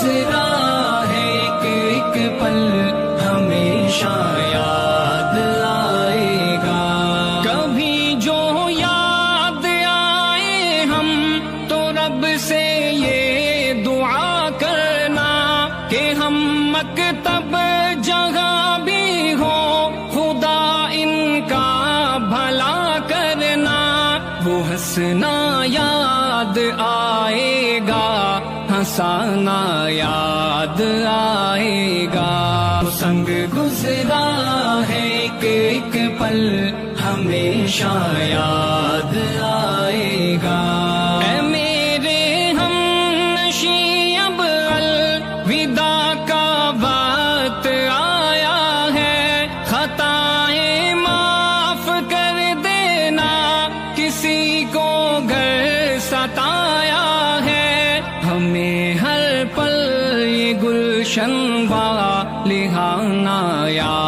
گزرا ہے ایک ایک پل ہمیشہ یاد آئے گا. کبھی جو یاد آئے ہم تو رب سے یہ دعا کرنا کہ ہم مکتب جہاں بھی ہو خدا ان کا بھلا کرنا. وہ ہنسنا یاد آئے گا ہنسانا یاد آئے گا. سنگ گزرا ہے ایک ایک پل ہمیشہ یاد آئے گا. اے میرے ہم نشیں اب الوداع کا وقت آیا ہے. خطائیں معاف کر دینا کسی کو گر ستایا ہے. ہمیں ہر پل یہ گلشن والہانہ یاد